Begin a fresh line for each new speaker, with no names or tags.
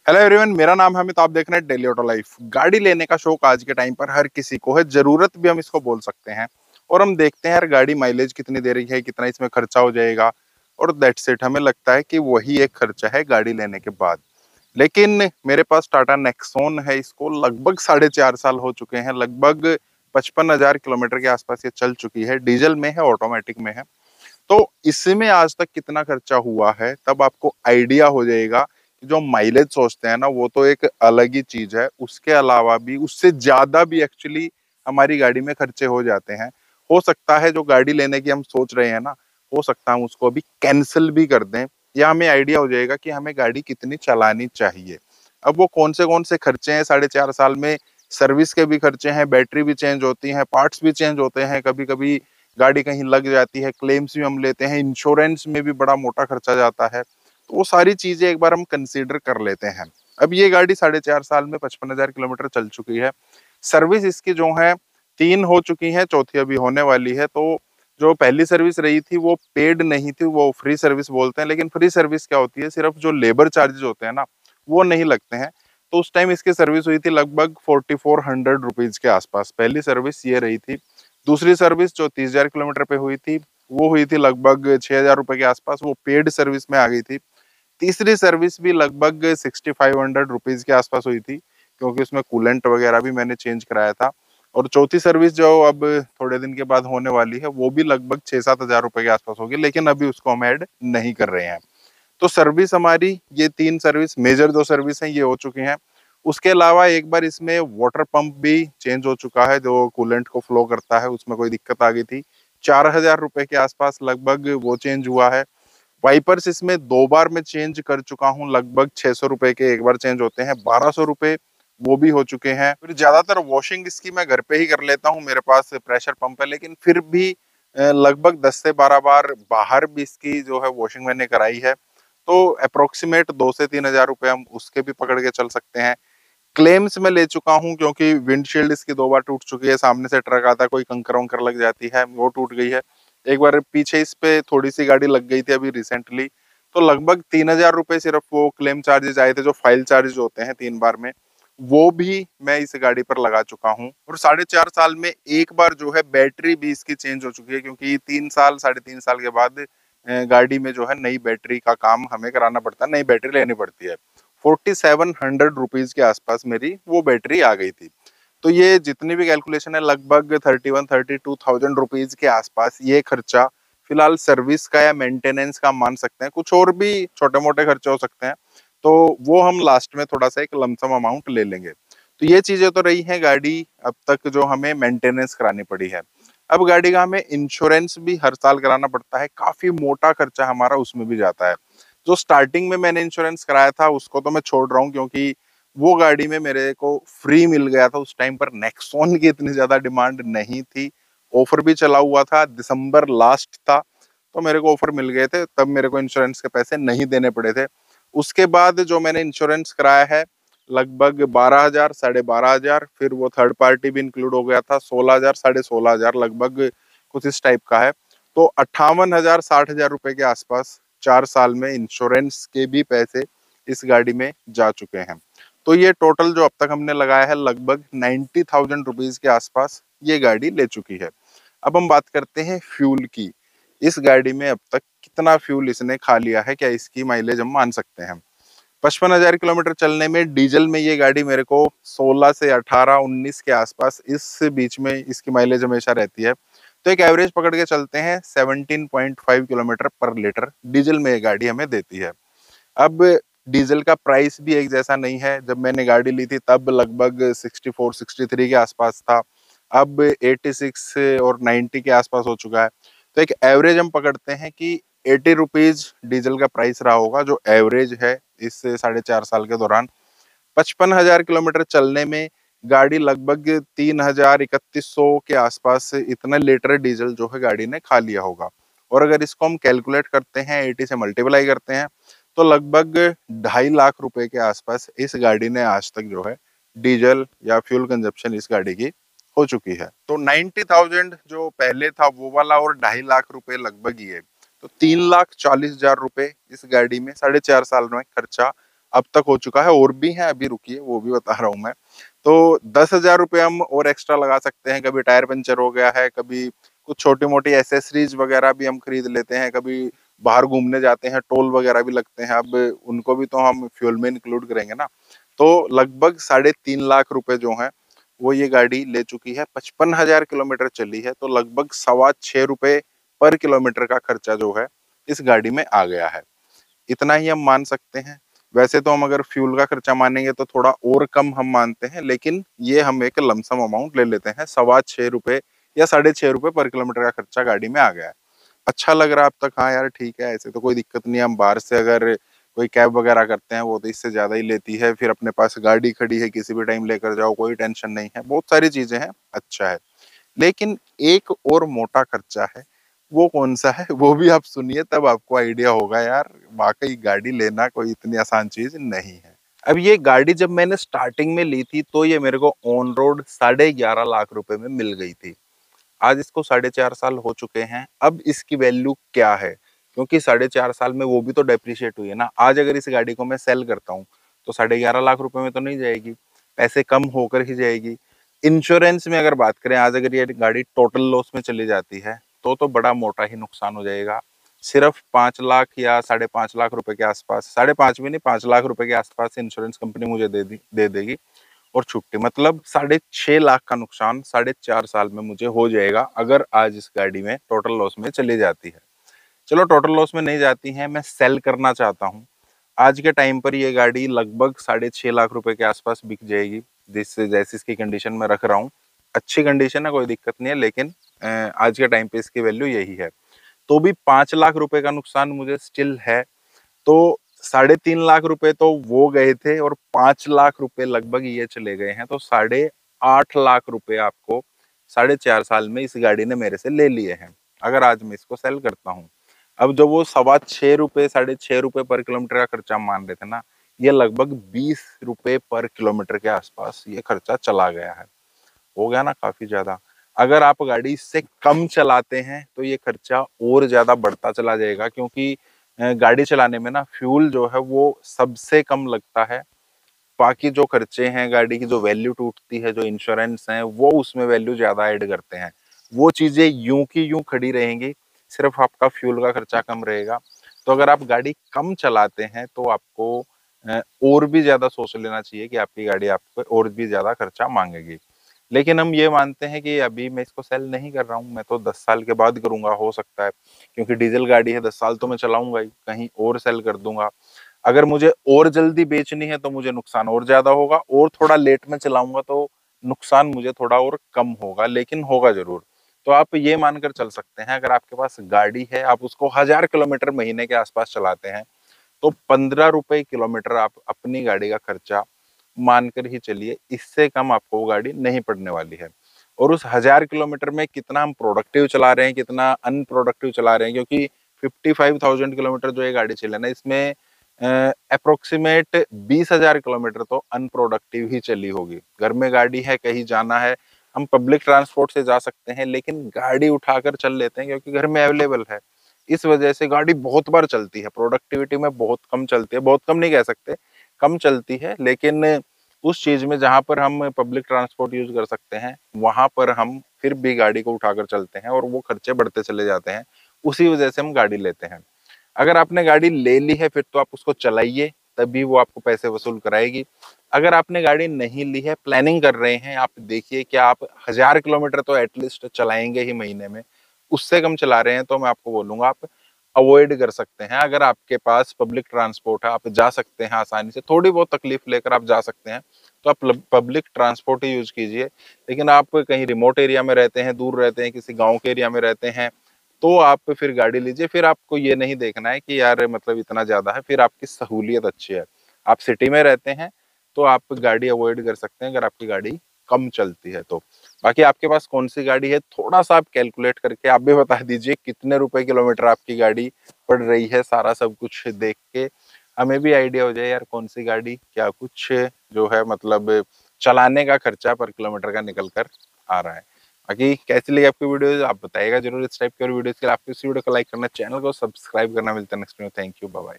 Hello everyone, मेरा नाम है अमित। आप देख रहे हैं डेली ऑटो लाइफ। गाड़ी लेने का शौक आज के टाइम पर हर किसी को है, जरूरत भी हम इसको बोल सकते हैं। और हम देखते हैं यार गाड़ी माइलेज कितनी दे रही है, कितना इसमें खर्चा हो जाएगा, और दैट्स इट। हमें लगता है कि वही एक खर्चा है गाड़ी लेने के बाद। लेकिन मेरे पास टाटा नेक्सॉन है, इसको लगभग 4.5 साल हो चुके हैं। लगभग 55,000 किलोमीटर के आसपास ये चल चुकी है। डीजल में है, ऑटोमेटिक में है। तो इसमें आज तक कितना खर्चा हुआ है तब आपको आइडिया हो जाएगा कि जो माइलेज सोचते हैं ना, वो तो एक अलग ही चीज है। उसके अलावा भी, उससे ज्यादा भी एक्चुअली हमारी गाड़ी में खर्चे हो जाते हैं। हो सकता है जो गाड़ी लेने की हम सोच रहे हैं ना, हो सकता है हम उसको अभी कैंसिल भी कर दें, या हमें आइडिया हो जाएगा कि हमें गाड़ी कितनी चलानी चाहिए। अब वो कौन से खर्चे हैं 4.5 साल में। सर्विस के भी खर्चे हैं, बैटरी भी चेंज होती है, पार्ट्स भी चेंज होते हैं, कभी कभी गाड़ी कहीं लग जाती है, क्लेम्स भी हम लेते हैं, इंश्योरेंस में भी बड़ा मोटा खर्चा जाता है। तो वो सारी चीजें एक बार हम कंसीडर कर लेते हैं। अब ये गाड़ी 4.5 साल में 55,000 किलोमीटर चल चुकी है। सर्विस इसकी जो है 3 हो चुकी है, चौथी अभी होने वाली है। तो जो पहली सर्विस रही थी वो पेड नहीं थी, वो फ्री सर्विस बोलते हैं। लेकिन फ्री सर्विस क्या होती है, सिर्फ जो लेबर चार्जेस होते हैं ना, वो नहीं लगते हैं। तो उस टाइम इसकी सर्विस हुई थी लगभग 4,400 रुपीज के आसपास। पहली सर्विस ये रही थी। दूसरी सर्विस जो 30,000 किलोमीटर पे हुई थी, वो हुई थी लगभग 6,000 रुपए के आसपास, वो पेड सर्विस में आ गई थी। तीसरी सर्विस भी लगभग 6,500 रुपीज के आसपास हुई थी, क्योंकि उसमें कूलेंट वगैरह भी मैंने चेंज कराया था। और चौथी सर्विस जो अब थोड़े दिन के बाद होने वाली है, वो भी लगभग 6-7 हजार रुपए के आसपास होगी, लेकिन अभी उसको हम ऐड नहीं कर रहे हैं। तो सर्विस हमारी ये 3 सर्विस, मेजर जो सर्विस हैं, ये हो चुकी हैं। उसके अलावा एक बार इसमें वाटर पंप भी चेंज हो चुका है, जो कूलेंट को फ्लो करता है, उसमें कोई दिक्कत आ गई थी। 4,000 रुपए के आसपास लगभग वो चेंज हुआ है। वाइपर्स इसमें 2 बार मैं चेंज कर चुका हूँ, लगभग 600 रुपए के एक बार चेंज होते हैं। 1,200 रुपए वो भी हो चुके हैं। फिर ज्यादातर वॉशिंग इसकी मैं घर पे ही कर लेता हूँ, मेरे पास प्रेशर पंप है। लेकिन फिर भी लगभग 10 से 12 बार बाहर भी इसकी जो है वॉशिंग मैंने कराई है। तो अप्रोक्सीमेट 2 से 3 हजार रुपए हम उसके भी पकड़ के चल सकते हैं। क्लेम्स में ले चुका हूँ, क्योंकि विंडशील्ड इसकी 2 बार टूट चुकी है। सामने से ट्रक आता है, कोई कंकर वंकर लग जाती है, वो टूट गई है। एक बार पीछे इस पे थोड़ी सी गाड़ी लग गई थी अभी रिसेंटली। तो लगभग 3,000 रुपए सिर्फ वो क्लेम चार्जेस आए थे, जो फाइल चार्जेस होते हैं 3 बार में, वो भी मैं इस गाड़ी पर लगा चुका हूँ। और 4.5 साल में एक बार जो है बैटरी भी इसकी चेंज हो चुकी है, क्योंकि 3 साल 3.5 साल के बाद गाड़ी में जो है नई बैटरी का काम हमें कराना पड़ता है, नई बैटरी लेनी पड़ती है। 4,700 रुपीज के आसपास मेरी वो बैटरी आ गई थी। तो ये जितनी भी कैलकुलेशन है, लगभग 31-32 थाउजेंड रुपीज के आसपास ये खर्चा फिलहाल सर्विस का या मेंटेनेंस का मान सकते हैं। कुछ और भी छोटे मोटे खर्चे हो सकते हैं, तो वो हम लास्ट में थोड़ा सा एक लमसम अमाउंट ले लेंगे। तो ये चीजें तो रही हैं गाड़ी अब तक जो हमें मेंटेनेंस करानी पड़ी है। अब गाड़ी का हमें इंश्योरेंस भी हर साल कराना पड़ता है, काफी मोटा खर्चा हमारा उसमें भी जाता है। जो स्टार्टिंग में मैंने इंश्योरेंस कराया था उसको तो मैं छोड़ रहा हूँ, क्योंकि वो गाड़ी में मेरे को फ्री मिल गया था। उस टाइम पर नेक्सॉन की इतनी ज्यादा डिमांड नहीं थी, ऑफर भी चला हुआ था, दिसंबर लास्ट था। तो मेरे को ऑफर मिल गए थे, तब मेरे को इंश्योरेंस के पैसे नहीं देने पड़े थे। उसके बाद जो मैंने इंश्योरेंस कराया है, लगभग 12,000, 12,500, फिर वो थर्ड पार्टी भी इंक्लूड हो गया था, 16,000, 16,500 लगभग कुछ इस टाइप का है। तो 58,000, 60,000 रुपए के आसपास 4 साल में इंश्योरेंस के भी पैसे इस गाड़ी में जा चुके हैं। तो ये टोटल जो अब तक हमने लगाया है, लगभग 90,000 रुपीज के आसपास ये गाड़ी ले चुकी है। अब हम बात करते हैं फ्यूल की। इस गाड़ी में अब तक कितना फ्यूल इसने खा लिया है, क्या इसकी माइलेज हम मान सकते हैं। 55,000 किलोमीटर चलने में डीजल में ये गाड़ी मेरे को 16 से 18, 19 के आसपास, इस बीच में इसकी माइलेज हमेशा रहती है। तो एक एवरेज पकड़ के चलते हैं, 17.5 किलोमीटर पर लीटर डीजल में ये गाड़ी हमें देती है। अब डीजल का प्राइस भी एक जैसा नहीं है। जब मैंने गाड़ी ली थी तब लगभग 64, 63 के आसपास था, अब 86 और 90 के आसपास हो चुका है। तो एक एवरेज हम पकड़ते हैं कि 80 रुपीज डीजल का प्राइस रहा होगा, जो एवरेज है इस 4.5 साल के दौरान। 55,000 किलोमीटर चलने में गाड़ी लगभग 3,000, 3,100 के आसपास इतना लीटर डीजल जो है गाड़ी ने खा लिया होगा। और अगर इसको हम कैलकुलेट करते हैं, 80 से मल्टीप्लाई करते हैं, तो लगभग 2.5 लाख रुपए के आसपास इस गाड़ी ने आज तक जो है डीजल या फ्यूल कंजप्शन इस गाड़ी की हो चुकी है। तो 90,000 जो पहले था वो वाला, और 2.5 लाख रुपए लगभग ही है। तो 3,40,000 रुपए इस गाड़ी में 4.5 साल में खर्चा अब तक हो चुका है, और भी है, अभी रुकिए वो भी बता रहा हूँ मैं। तो 10,000 रुपये हम और एक्स्ट्रा लगा सकते हैं। कभी टायर पंचर हो गया है, कभी कुछ छोटी मोटी एसेसरीज वगैरह भी हम खरीद लेते हैं, कभी बाहर घूमने जाते हैं, टोल वगैरह भी लगते हैं, अब उनको भी तो हम फ्यूल में इंक्लूड करेंगे ना। तो लगभग 3.5 लाख रुपए जो है वो ये गाड़ी ले चुकी है। 55,000 किलोमीटर चली है, तो लगभग 6.25 रुपए पर किलोमीटर का खर्चा जो है इस गाड़ी में आ गया है। इतना ही हम मान सकते हैं। वैसे तो हम अगर फ्यूल का खर्चा मानेंगे तो थोड़ा और कम हम मानते हैं, लेकिन ये हम एक लमसम अमाउंट ले लेते हैं। 6.25 रुपए या 6.5 रुपए पर किलोमीटर का खर्चा गाड़ी में आ गया है। अच्छा लग रहा है अब तक? हाँ यार ठीक है, ऐसे तो कोई दिक्कत नहीं है। हम बाहर से अगर कोई कैब वगैरह करते हैं वो तो इससे ज्यादा ही लेती है, फिर अपने पास गाड़ी खड़ी है, किसी भी टाइम लेकर जाओ, कोई टेंशन नहीं है, बहुत सारी चीजें हैं, अच्छा है। लेकिन एक और मोटा खर्चा है, वो कौन सा है वो भी आप सुनिए, तब आपको आइडिया होगा यार वाकई गाड़ी लेना कोई इतनी आसान चीज नहीं है। अब ये गाड़ी जब मैंने स्टार्टिंग में ली थी तो ये मेरे को ऑन रोड 11.5 लाख रुपए में मिल गई थी। आज इसको 4.5 साल हो चुके हैं। अब इसकी वैल्यू क्या है, क्योंकि 4.5 साल में वो भी तो डेप्रिशिएट हुई है ना। आज अगर इस गाड़ी को मैं सेल करता हूँ तो 11.5 लाख रुपए में तो नहीं जाएगी, पैसे कम होकर ही जाएगी। इंश्योरेंस में अगर बात करें, आज अगर ये गाड़ी टोटल लॉस में चली जाती है तो बड़ा मोटा ही नुकसान हो जाएगा। सिर्फ 5 लाख या 5.5 लाख रुपए के आसपास, 5.5 भी नहीं, 5 लाख रुपए के आसपास इंश्योरेंस कंपनी मुझे दे देगी और छुट्टी। मतलब 6.5 लाख का नुकसान 4.5 साल में मुझे हो जाएगा, अगर आज इस गाड़ी में टोटल लॉस में चली जाती है। चलो टोटल लॉस में नहीं जाती है, मैं सेल करना चाहता हूँ। आज के टाइम पर ये गाड़ी लगभग 6.5 लाख रुपए के आसपास बिक जाएगी, जिससे जैसी इसकी कंडीशन में रख रहा हूँ। अच्छी कंडीशन है, कोई दिक्कत नहीं है, लेकिन आज के टाइम पे इसकी वैल्यू यही है। तो भी 5 लाख रुपए का नुकसान मुझे स्टिल है। तो 3.5 लाख रुपए तो वो गए थे और 5 लाख रुपए लगभग ये चले गए हैं, तो 8.5 लाख रुपए आपको 4.5 साल में इस गाड़ी ने मेरे से ले लिए हैं, अगर आज मैं इसको सेल करता हूँ। अब जो वो 6.25 रुपए 6.5 रुपए पर किलोमीटर का खर्चा मान रहे थे ना, ये लगभग 20 रुपए पर किलोमीटर के आसपास ये खर्चा चला गया है। हो गया ना काफी ज्यादा। अगर आप गाड़ी इससे कम चलाते हैं तो ये खर्चा और ज्यादा बढ़ता चला जाएगा, क्योंकि गाड़ी चलाने में ना फ्यूल जो है वो सबसे कम लगता है। बाकी जो खर्चे हैं, गाड़ी की जो वैल्यू टूटती है, जो इंश्योरेंस है, वो उसमें वैल्यू ज्यादा ऐड करते हैं। वो चीजें यूं की यूं खड़ी रहेंगी, सिर्फ आपका फ्यूल का खर्चा कम रहेगा। तो अगर आप गाड़ी कम चलाते हैं तो आपको और भी ज्यादा सोच लेना चाहिए कि आपकी गाड़ी आपको और भी ज्यादा खर्चा मांगेगी। लेकिन हम ये मानते हैं कि अभी मैं इसको सेल नहीं कर रहा हूँ, मैं तो 10 साल के बाद करूंगा हो सकता है, क्योंकि डीजल गाड़ी है, 10 साल तो मैं चलाऊंगा ही, कहीं और सेल कर दूंगा। अगर मुझे और जल्दी बेचनी है तो मुझे नुकसान और ज्यादा होगा, और थोड़ा लेट में चलाऊंगा तो नुकसान मुझे थोड़ा और कम होगा, लेकिन होगा जरूर। तो आप ये मानकर चल सकते हैं, अगर आपके पास गाड़ी है, आप उसको 1,000 किलोमीटर महीने के आसपास चलाते हैं, तो 15 रुपए किलोमीटर आप अपनी गाड़ी का खर्चा मानकर ही चलिए, इससे कम आपको वो गाड़ी नहीं पड़ने वाली है। और उस 1,000 किलोमीटर में कितना हम प्रोडक्टिव चला रहे हैं, कितना अनप्रोडक्टिव चला रहे हैं, क्योंकि 55,000 किलोमीटर जो ये गाड़ी चले ना, इसमें अप्रोक्सीमेट 20,000 किलोमीटर तो अनप्रोडक्टिव ही चली होगी। घर में गाड़ी है, कहीं जाना है, हम पब्लिक ट्रांसपोर्ट से जा सकते हैं, लेकिन गाड़ी उठाकर चल लेते हैं क्योंकि घर में अवेलेबल है। इस वजह से गाड़ी बहुत बार चलती है, प्रोडक्टिविटी में बहुत कम चलती है, बहुत कम नहीं कह सकते, कम चलती है। लेकिन उस चीज में जहां पर हम पब्लिक ट्रांसपोर्ट यूज कर सकते हैं, वहां पर हम फिर भी गाड़ी को उठाकर चलते हैं और वो खर्चे बढ़ते चले जाते हैं। उसी वजह से हम गाड़ी लेते हैं। अगर आपने गाड़ी ले ली है फिर तो आप उसको चलाइए, तभी वो आपको पैसे वसूल कराएगी। अगर आपने गाड़ी नहीं ली है, प्लानिंग कर रहे हैं, आप देखिए कि आप 1,000 किलोमीटर तो एटलीस्ट चलाएंगे ही महीने में, उससे कम चला रहे हैं तो मैं आपको बोलूंगा आप अवॉइड कर सकते हैं। अगर आपके पास पब्लिक ट्रांसपोर्ट है, आप जा सकते हैं आसानी से, थोड़ी बहुत तकलीफ लेकर आप जा सकते हैं, तो आप पब्लिक ट्रांसपोर्ट ही यूज कीजिए। लेकिन आप कहीं रिमोट एरिया में रहते हैं, दूर रहते हैं, किसी गांव के एरिया में रहते हैं, तो आप फिर गाड़ी लीजिए। फिर आपको ये नहीं देखना है कि यार मतलब इतना ज्यादा है, फिर आपकी सहूलियत अच्छी है। आप सिटी में रहते हैं तो आप गाड़ी अवॉइड कर सकते हैं, अगर आपकी गाड़ी कम चलती है तो। बाकी आपके पास कौन सी गाड़ी है, थोड़ा सा आप कैलकुलेट करके आप भी बता दीजिए कितने रुपए किलोमीटर आपकी गाड़ी पड़ रही है, सारा सब कुछ देख के हमें भी आइडिया हो जाए यार कौन सी गाड़ी क्या कुछ जो है मतलब चलाने का खर्चा पर किलोमीटर का निकल कर आ रहा है। बाकी कैसी लगी आपकी वीडियो आप बताइएगा जरूर। इस टाइप की और वीडियोस के लिए आपको इस वीडियो को लाइक करना, चैनल को सब्सक्राइब करना। मिलता है next video. Thank you, bye bye.